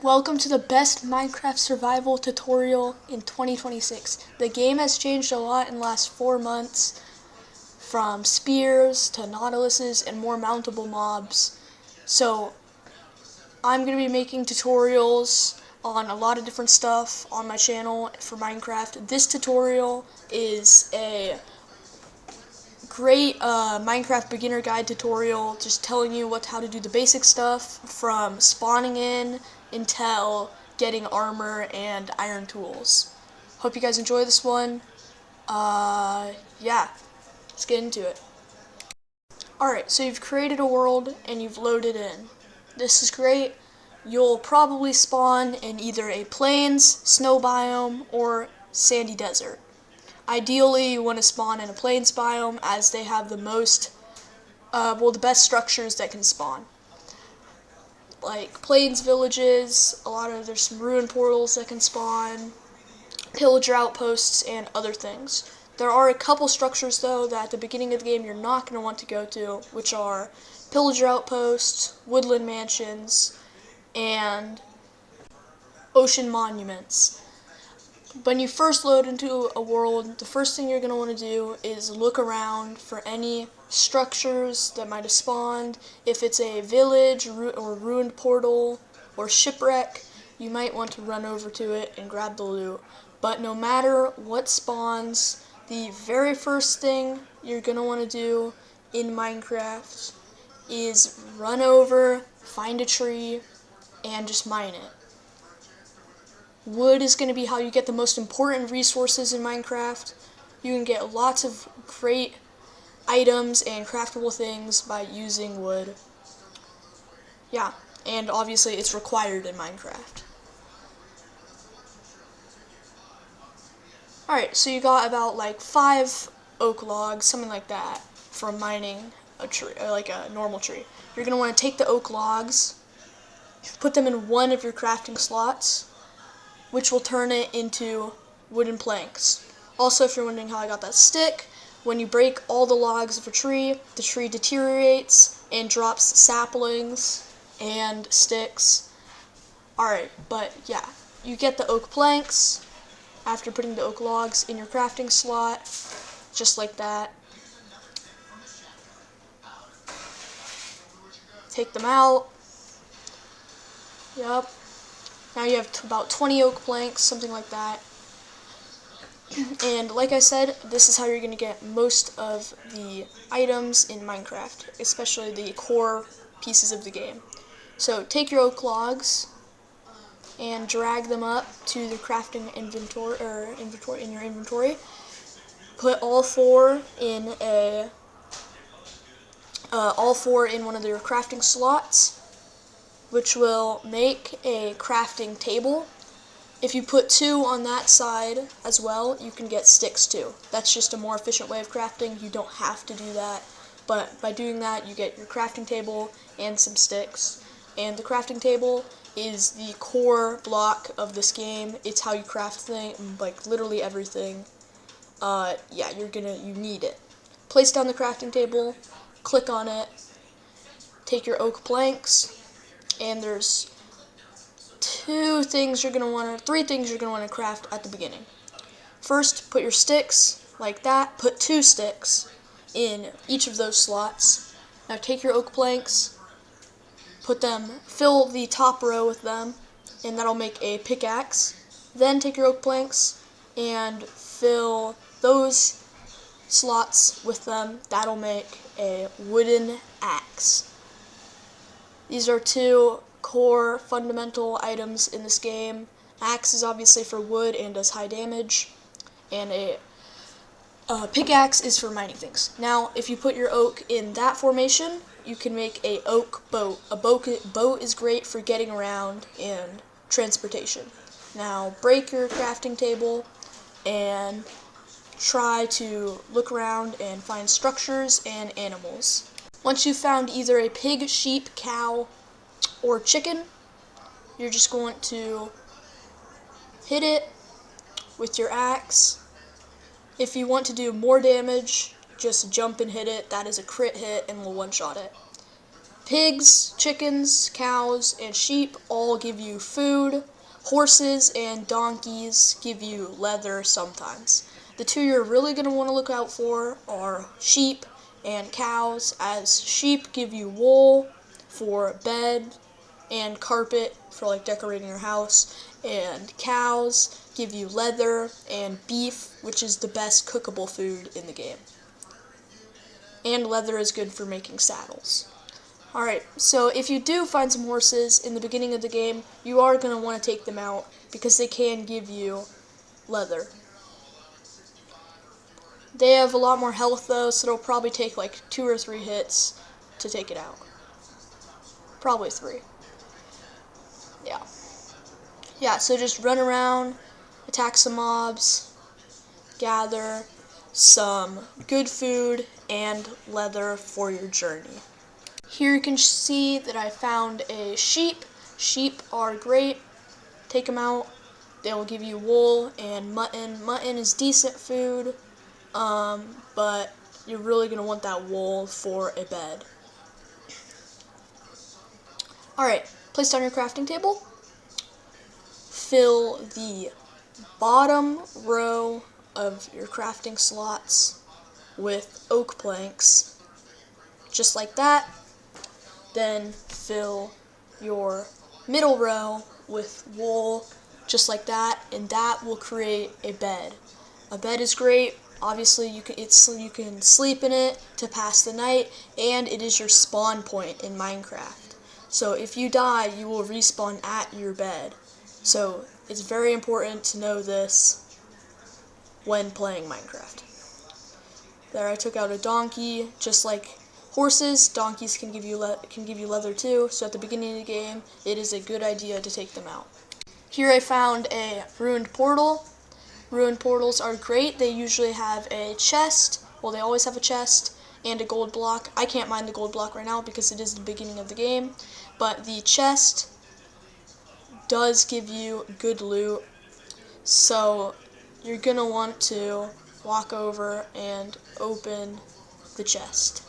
Welcome to the best Minecraft survival tutorial in 2026. The game has changed a lot in the last 4 months, from spears to nautiluses and more mountable mobs. So I'm going to be making tutorials on a lot of different stuff on my channel for Minecraft. This tutorial is a great Minecraft beginner guide tutorial, just telling you how to do the basic stuff from spawning in until getting armor and iron tools. Hope you guys enjoy this one. Yeah, let's get into it. Alright, so you've created a world and you've loaded in. This is great. You'll probably spawn in either a plains, snow biome, or sandy desert. Ideally, you want to spawn in a plains biome as they have the most, the best structures that can spawn. Like plains villages, there's some ruin portals that can spawn, pillager outposts, and other things. There are a couple structures though that at the beginning of the game you're not going to want to go to, which are pillager outposts, woodland mansions, and ocean monuments. When you first load into a world, the first thing you're going to want to do is look around for any structures that might have spawned. If it's a village or ruined portal or shipwreck, you might want to run over to it and grab the loot. But no matter what spawns, the very first thing you're going to want to do in Minecraft is run over, find a tree, and just mine it. Wood is going to be how you get the most important resources in Minecraft. You can get lots of great items and craftable things by using wood. Yeah, and obviously it's required in Minecraft. Alright, so you got about like 5 oak logs, something like that, from mining a tree, like a normal tree. You're going to want to take the oak logs, put them in one of your crafting slots, which will turn it into wooden planks. Also, if you're wondering how I got that stick, when you break all the logs of a tree, the tree deteriorates and drops saplings and sticks. Alright, but yeah, you get the oak planks after putting the oak logs in your crafting slot, just like that. Take them out. Yup. Now you have about 20 oak planks, something like that. And like I said, this is how you're going to get most of the items in Minecraft, especially the core pieces of the game. So take your oak logs and drag them up to the crafting inventory, in your inventory. Put all four in one of your crafting slots, which will make a crafting table. If you put 2 on that side as well, you can get sticks too. That's just a more efficient way of crafting. You don't have to do that, but by doing that, you get your crafting table and some sticks. And the crafting table is the core block of this game. It's how you craft things, like literally everything. Yeah, you need it. Place down the crafting table, click on it, take your oak planks, and there's 3 things you're going to want to craft at the beginning. First, put your sticks like that. Put 2 sticks in each of those slots. Now take your oak planks, fill the top row with them, and that'll make a pickaxe. Then take your oak planks and fill those slots with them. That'll make a wooden axe. These are 2 core fundamental items in this game. Axe is obviously for wood and does high damage, and a pickaxe is for mining things. Now, if you put your oak in that formation, you can make a oak boat. A boat is great for getting around and transportation. Now, break your crafting table and try to look around and find structures and animals. Once you've found either a pig, sheep, cow, or chicken, you're just going to hit it with your axe. If you want to do more damage, just jump and hit it. That is a crit hit and will one-shot it. Pigs, chickens, cows, and sheep all give you food. Horses and donkeys give you leather sometimes. The two you're really going to want to look out for are sheep and cows, as sheep give you wool for bed and carpet for like decorating your house, and cows give you leather and beef, which is the best cookable food in the game. And leather is good for making saddles. Alright, so if you do find some horses in the beginning of the game, you are going to want to take them out because they can give you leather. They have a lot more health though, so it'll probably take like 2 or 3 hits to take it out. Probably 3. Yeah. Yeah, so just run around, attack some mobs, gather some good food and leather for your journey. Here you can see that I found a sheep. Sheep are great. Take them out. They will give you wool and mutton. Mutton is decent food, but you're really going to want that wool for a bed. Alright, place down your crafting table. Fill the bottom row of your crafting slots with oak planks, just like that. Then fill your middle row with wool, just like that, and that will create a bed. A bed is great. Obviously, you can sleep in it to pass the night, and it is your spawn point in Minecraft. So if you die, you will respawn at your bed. So it's very important to know this when playing Minecraft. There, I took out a donkey. Just like horses, donkeys can give you leather too. So at the beginning of the game, it is a good idea to take them out. Here I found a ruined portal. Ruined portals are great. They usually have a chest. Well, they always have a chest and a gold block. I can't mine the gold block right now because it is the beginning of the game. But the chest does give you good loot. So you're going to want to walk over and open the chest.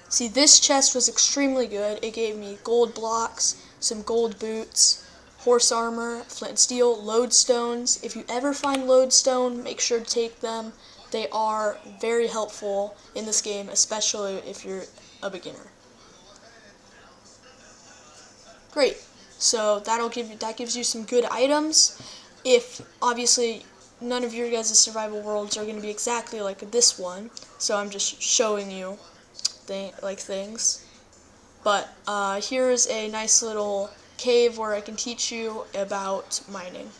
See, this chest was extremely good. It gave me gold blocks, some gold boots, horse armor, flint and steel, lodestones. If you ever find lodestone, make sure to take them. They are very helpful in this game, especially if you're a beginner. Great. So that gives you some good items. If obviously none of your guys' survival worlds are going to be exactly like this one, so I'm just showing you things. But here's a nice little cave where I can teach you about mining.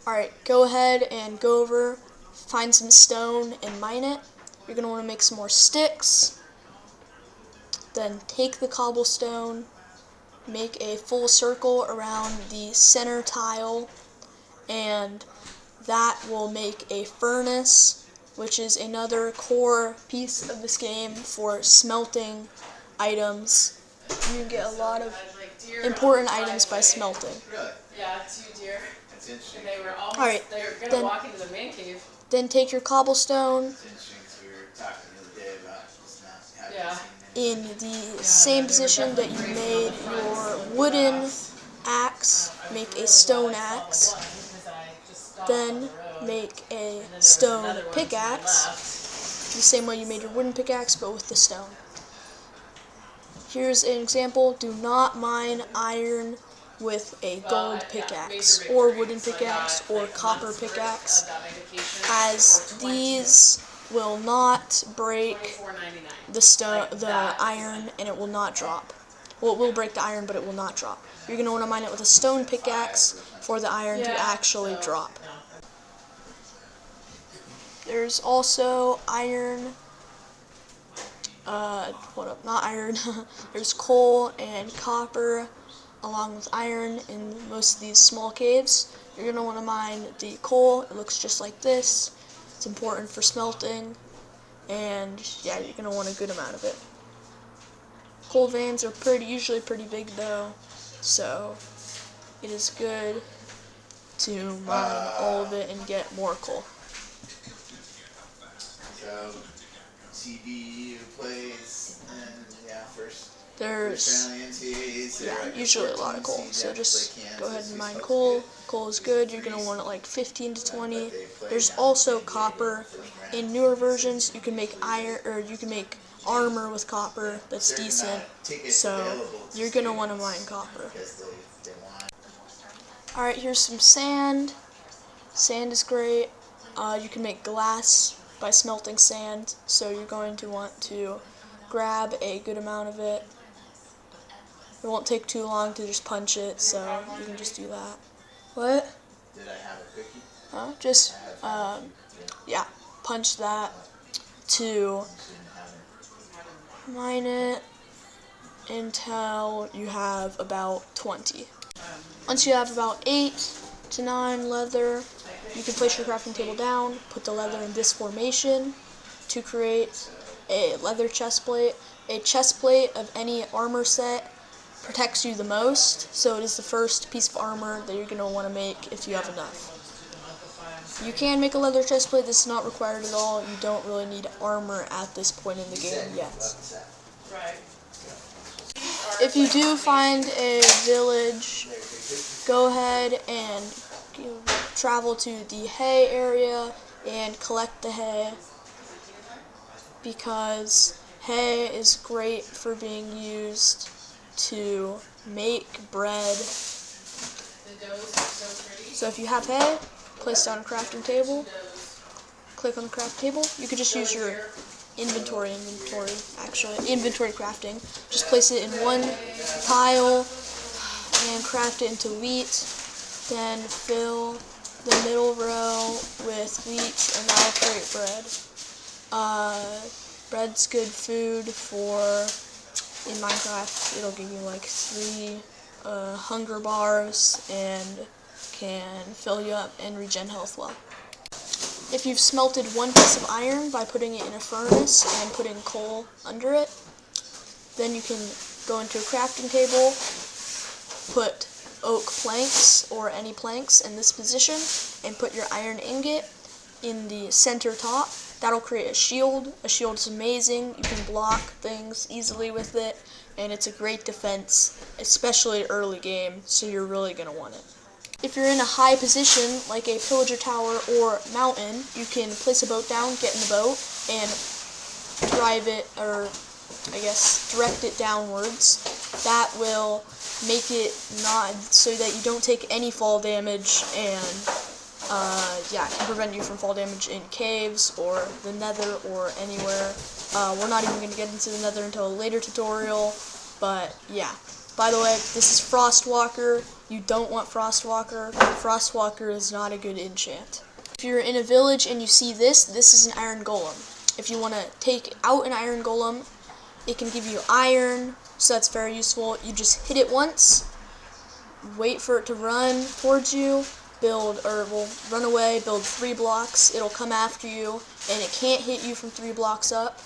Alright, go ahead and go over, find some stone and mine it. You're going to want to make some more sticks. Then take the cobblestone, make a full circle around the center tile, and that will make a furnace, which is another core piece of this game for smelting items. You can get a lot of important items by smelting. Yeah, 2 deer. That's interesting. And they were almost, Alright, they were going to walk into the man cave. Then take your cobblestone in the same position that you made your wooden axe, make a stone axe. Then make a stone pickaxe, the same way you made your wooden pickaxe, but with the stone. Here's an example. Do not mine iron with a gold pickaxe, or wooden pickaxe, or copper pickaxe, as these will not break the iron, and it will not drop. Well, it will break the iron, but it will not drop. You're going to want to mine it with a stone pickaxe for the iron to actually drop. There's also iron, not iron, there's coal and copper along with iron in most of these small caves. You're going to want to mine the coal. It looks just like this. It's important for smelting, and yeah, you're going to want a good amount of it. Coal veins are usually pretty big though, so it is good to mine all of it and get more coal. TV plates, and yeah, first there's round NCAAs. usually a lot of coal. So just go ahead and mine coal. Coal is good. You're gonna want it like 15 to 20. There's also copper. In newer versions, you can make iron, or you can make armor with copper that's decent. So you're gonna want to mine copper. All right, here's some sand. Sand is great. You can make glass by smelting sand. So you're going to want to grab a good amount of it. It won't take too long to just punch it, so you can just do that. What? Did I have a cookie? Just, yeah, punch that to mine it until you have about 20. Once you have about 8 to 9 leather, you can place your crafting table down, put the leather in this formation to create a leather chest plate. A chest plate of any armor set protects you the most, so it is the first piece of armor that you're going to want to make if you have enough. You can make a leather chest plate. This is not required at all. You don't really need armor at this point in the game yet. If you do find a village, go ahead and travel to the hay area and collect the hay, because hay is great for being used to make bread. So if you have hay, place down a crafting table, click on the craft table. You could just use your inventory crafting. Just place it in one pile and craft it into wheat. Then fill the middle row with wheat, and that'll create bread. Bread's good food for, in Minecraft, it'll give you like 3 hunger bars and can fill you up and regen health well. If you've smelted one piece of iron by putting it in a furnace and putting coal under it, then you can go into a crafting table, put oak planks or any planks in this position, and put your iron ingot in the center top. That'll create a shield. A shield is amazing. You can block things easily with it, and it's a great defense, especially early game, so you're really going to want it. If you're in a high position, like a pillager tower or mountain, you can place a boat down, get in the boat, and drive it, or I guess direct it downwards. That will make it not so that you don't take any fall damage, and yeah, it can prevent you from fall damage in caves or the nether or anywhere. We're not even going to get into the nether until a later tutorial, but yeah. By the way, this is Frostwalker. You don't want Frostwalker. Frostwalker is not a good enchant. If you're in a village and you see this is an iron golem. If you want to take out an iron golem, it can give you iron, so that's very useful. You just hit it once, wait for it to run towards you, run away, build 3 blocks. It'll come after you, and it can't hit you from 3 blocks up.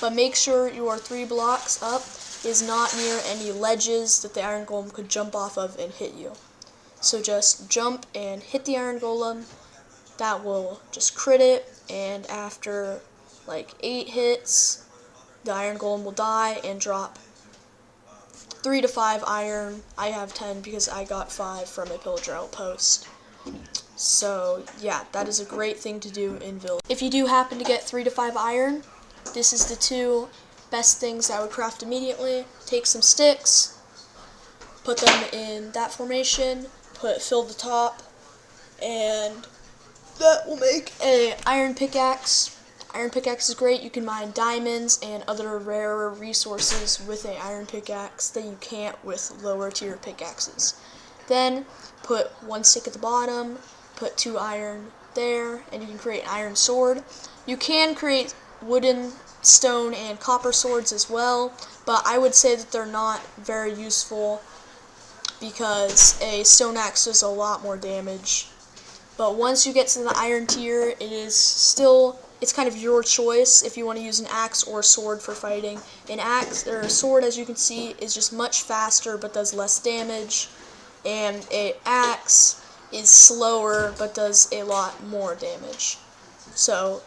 But make sure your 3 blocks up is not near any ledges that the iron golem could jump off of and hit you. So just jump and hit the iron golem. That will just crit it, and after like 8 hits, the iron golem will die and drop 3 to 5 iron. I have 10 because I got 5 from a pillager outpost. So yeah, that is a great thing to do in village. If you do happen to get 3 to 5 iron, this is the 2 best things I would craft immediately. Take some sticks, put them in that formation, fill the top, and that will make an iron pickaxe. Iron pickaxe is great. You can mine diamonds and other rarer resources with an iron pickaxe that you can't with lower tier pickaxes. Then put 1 stick at the bottom, put 2 iron there, and you can create an iron sword. You can create wooden, stone, and copper swords as well, but I would say that they're not very useful because a stone axe does a lot more damage. But once you get to the iron tier, it's kind of your choice if you want to use an axe or a sword for fighting. An axe or a sword, as you can see, is just much faster but does less damage, and an axe is slower but does a lot more damage. So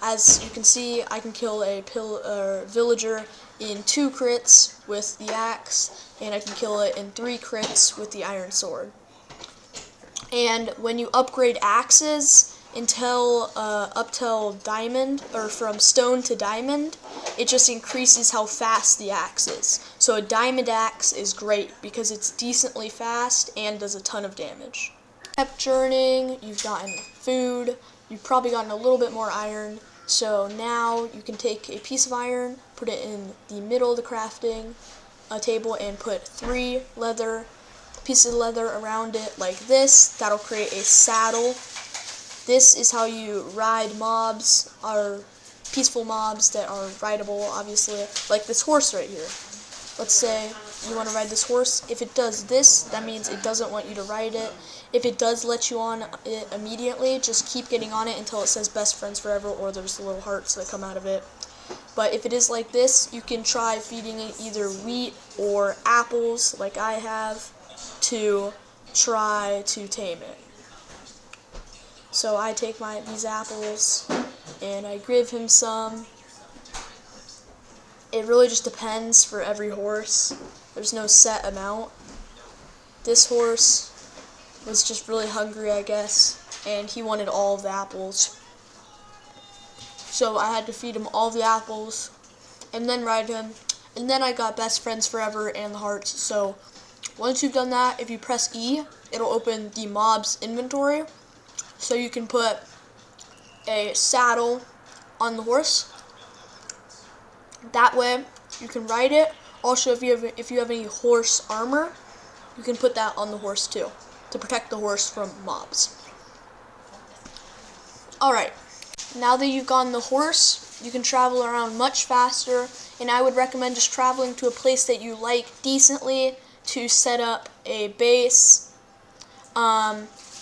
As you can see, I can kill a villager in 2 crits with the axe, and I can kill it in 3 crits with the iron sword. And when you upgrade axes up till diamond, or from stone to diamond, it just increases how fast the axe is. So a diamond axe is great because it's decently fast and does a ton of damage. Kept journeying, you've gotten food, you've probably gotten a little bit more iron, so now you can take a piece of iron, put it in the middle of the crafting table, and put 3 pieces of leather around it like this. That'll create a saddle. This is how you ride mobs, or peaceful mobs that are rideable, obviously, like this horse right here. Let's say you want to ride this horse. If it does this, that means it doesn't want you to ride it. If it does let you on it immediately, just keep getting on it until it says best friends forever, or there's the little hearts that come out of it. But if it is like this, you can try feeding it either wheat or apples, like I have, to try to tame it. So I take these apples and I give him some. It really just depends for every horse. There's no set amount. This horse was just really hungry, I guess, and he wanted all of the apples. So I had to feed him all the apples and then ride him. And then I got best friends forever and the hearts. So once you've done that, if you press E, it'll open the mob's inventory. So you can put a saddle on the horse. That way you can ride it. Also, if you have any horse armor, you can put that on the horse too, to protect the horse from mobs. Alright, now that you've gotten the horse, you can travel around much faster, and I would recommend just traveling to a place that you like decently to set up a base.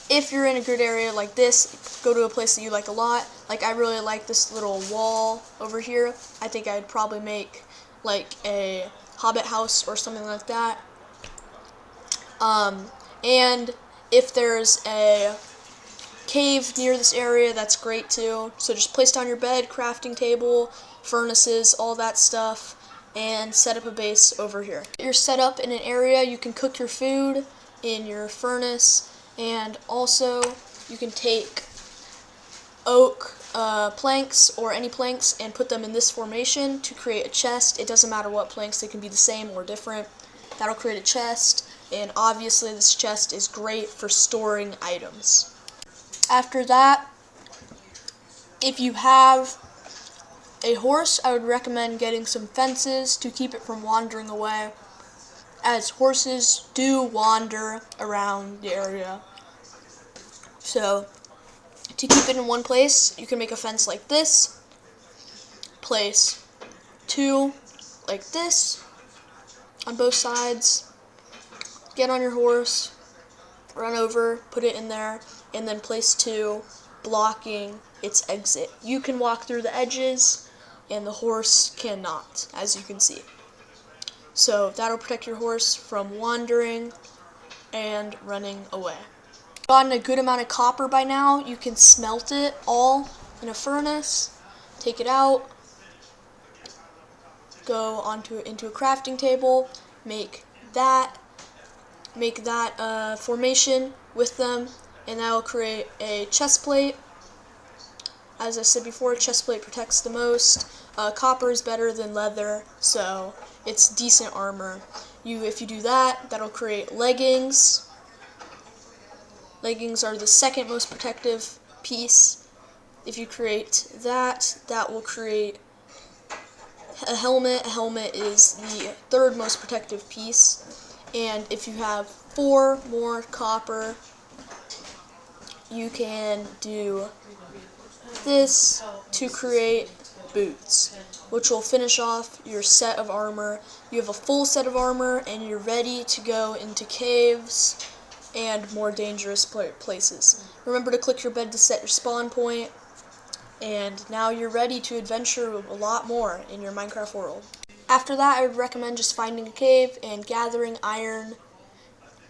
If you're in a good area like this, go to a place that you like a lot. Like, I really like this little wall over here. I think I'd probably make like a hobbit house or something like that. And if there's a cave near this area, that's great too. So just place down your bed, crafting table, furnaces, all that stuff, and set up a base over here. You're set up in an area, you can cook your food in your furnace, and also you can take oak planks or any planks and put them in this formation to create a chest. It doesn't matter what planks, they can be the same or different. That'll create a chest, and obviously this chest is great for storing items. After that, if you have a horse, I would recommend getting some fences to keep it from wandering away, as horses do wander around the area. So to keep it in one place, you can make a fence like this, place 2 like this on both sides, get on your horse, run over, put it in there, and then place 2 blocking its exit. You can walk through the edges, and the horse cannot, as you can see. So that'll protect your horse from wandering and running away. Gotten a good amount of copper by now, you can smelt it all in a furnace, take it out, go into a crafting table, make that formation with them, and that will create a chest plate. As I said before, chest plate protects the most. Copper is better than leather, so it's decent armor. If you do that, that'll create leggings. Leggings are the second most protective piece. If you create that, that will create a helmet. A helmet is the third most protective piece. And if you have 4 more copper, you can do this to create boots, which will finish off your set of armor. You have a full set of armor, and you're ready to go into caves and more dangerous places. Remember to click your bed to set your spawn point, and now you're ready to adventure a lot more in your Minecraft world. After that, I would recommend just finding a cave and gathering iron.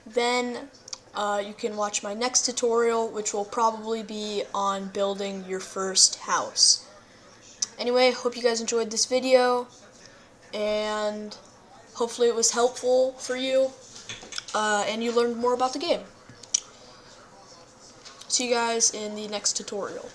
Then you can watch my next tutorial, which will probably be on building your first house. Anyway, hope you guys enjoyed this video, and hopefully it was helpful for you, and you learned more about the game. See you guys in the next tutorial.